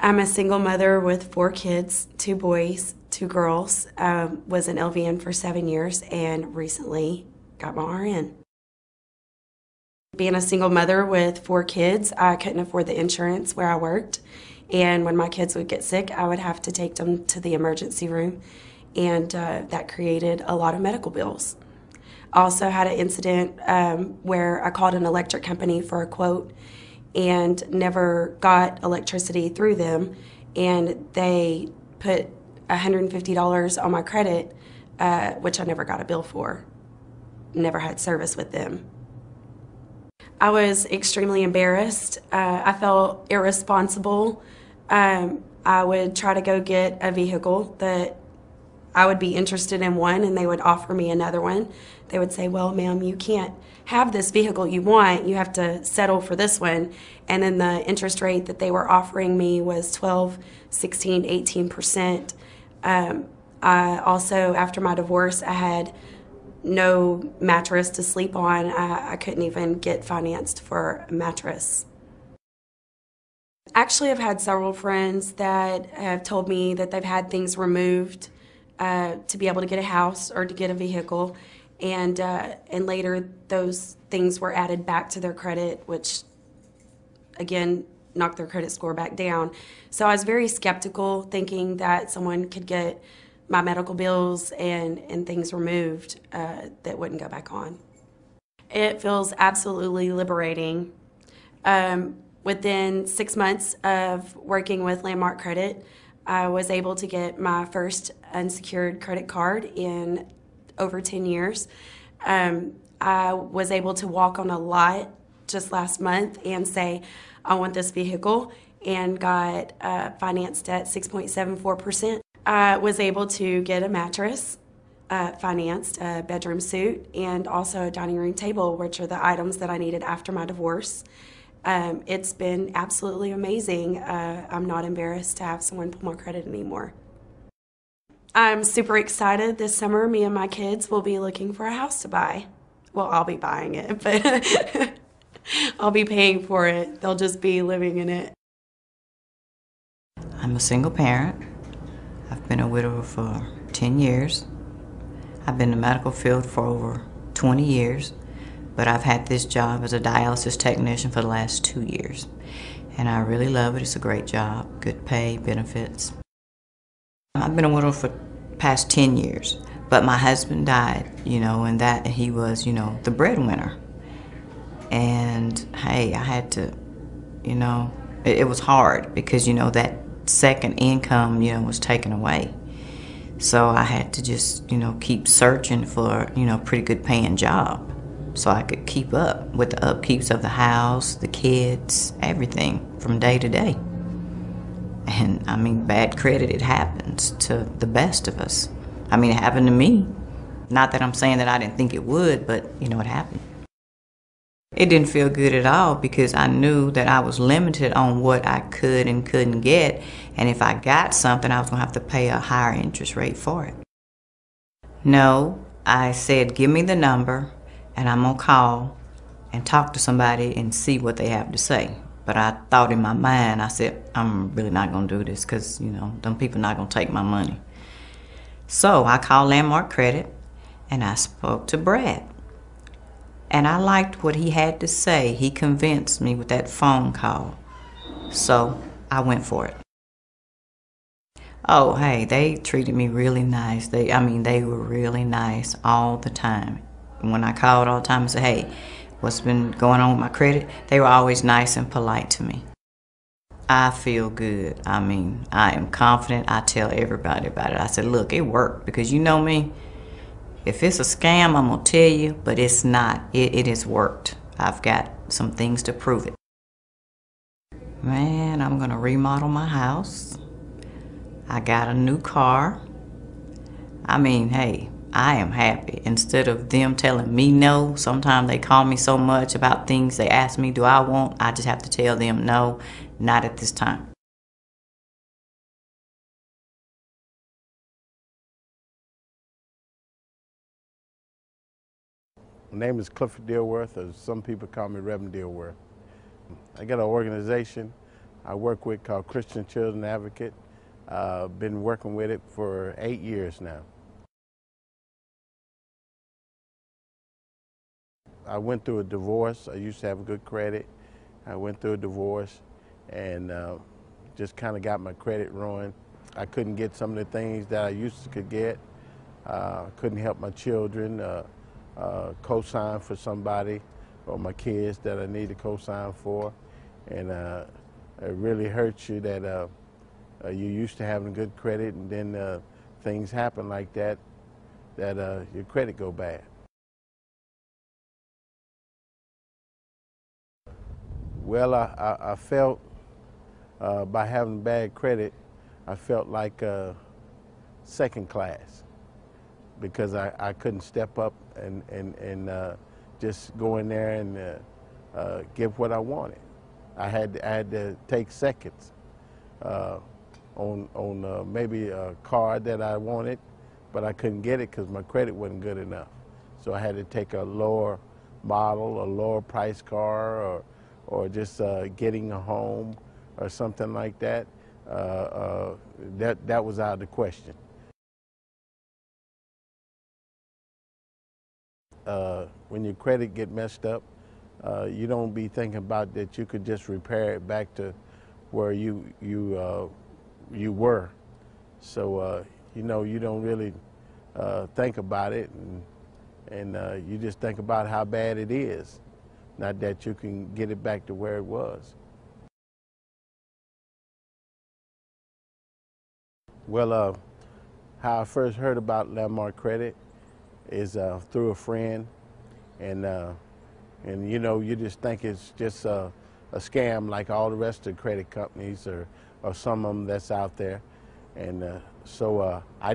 I'm a single mother with 4 kids, 2 boys, 2 girls. Was an LVN for 7 years and recently got my RN. Being a single mother with 4 kids, I couldn't afford the insurance where I worked. And when my kids would get sick, I would have to take them to the emergency room. And that created a lot of medical bills. I also had an incident where I called an electric company for a quote and never got electricity through them, and they put $150 on my credit, which I never got a bill for. Never had service with them. I was extremely embarrassed. I felt irresponsible. I would try to go get a vehicle that I would be interested in one, and they would offer me another one. They would say, well, ma'am, you can't have this vehicle you want. You have to settle for this one. And then the interest rate that they were offering me was 12, 16, 18%. I also, after my divorce, I had no mattress to sleep on. I couldn't even get financed for a mattress. Actually, I've had several friends that have told me that they've had things removed to be able to get a house or to get a vehicle, and later those things were added back to their credit, which again knocked their credit score back down. So I was very skeptical, thinking that someone could get my medical bills and things removed that wouldn't go back on. It feels absolutely liberating. Within 6 months of working with Landmark Credit, I was able to get my first unsecured credit card in over 10 years. I was able to walk on a lot just last month and say, I want this vehicle, and got financed at 6.74%. I was able to get a mattress financed, a bedroom suite, and also a dining room table, which are the items that I needed after my divorce. It's been absolutely amazing. I'm not embarrassed to have someone pull my credit anymore. I'm super excited. This summer, me and my kids will be looking for a house to buy. Well, I'll be buying it, but I'll be paying for it. They'll just be living in it. I'm a single parent. I've been a widower for 10 years. I've been in the medical field for over 20 years. But I've had this job as a dialysis technician for the last 2 years. And I really love it. It's a great job, good pay, benefits. I've been a widow for the past 10 years. But my husband died, and that he was, the breadwinner. And hey, I had to, it was hard because, that second income, was taken away. So I had to just, keep searching for, a pretty good paying job, so I could keep up with the upkeeps of the house, the kids, everything from day to day. And I mean, bad credit, it happens to the best of us. I mean, it happened to me. Not that I'm saying that I didn't think it would, but it happened. It didn't feel good at all because I knew that I was limited on what I could and couldn't get. And if I got something, I was gonna have to pay a higher interest rate for it. No, I said, give me the number, and I'm gonna call and talk to somebody and see what they have to say. But I thought in my mind, I said, I'm really not gonna do this because, them people not gonna take my money. So I called Landmark Credit and I spoke to Brad. And I liked what he had to say. He convinced me with that phone call. So I went for it. Oh, hey, they treated me really nice. They were really nice all the time. When I called all the time and said, hey, what's been going on with my credit? They were always nice and polite to me. I feel good. I am confident. I tell everybody about it. I said, look, it worked because you know me. If it's a scam, I'm going to tell you, but it's not. It has worked. I've got some things to prove it. Man, I'm going to remodel my house. I got a new car. Hey, I am happy. Instead of them telling me no, sometimes they call me so much about things they ask me, do I want? I just have to tell them no, not at this time. My name is Clifford Dilworth, or some people call me Reverend Dilworth. I got an organization I work with called Christian Children Advocate. Been working with it for 8 years now. I went through a divorce. I used to have good credit. I went through a divorce and just kind of got my credit ruined. I couldn't get some of the things that I used to could get. Couldn't help my children, co-sign for somebody, or my kids that I need to co-sign for. And it really hurts you that you're used to having good credit, and then things happen like that, your credit go bad. Well, I felt by having bad credit, I felt like second class, because I couldn't step up and just go in there and give what I wanted. I had to take seconds on maybe a car that I wanted, but I couldn't get it because my credit wasn't good enough. So I had to take a lower model, a lower price car, or just getting a home or something like that. That was out of the question. When your credit get messed up, you don't be thinking about that you could just repair it back to where you were. So you know, you don't really think about it, and you just think about how bad it is, not that you can get it back to where it was. Well, how I first heard about Landmark Credit is through a friend, and you know, you just think it's just a scam like all the rest of the credit companies or some of them that's out there, and so I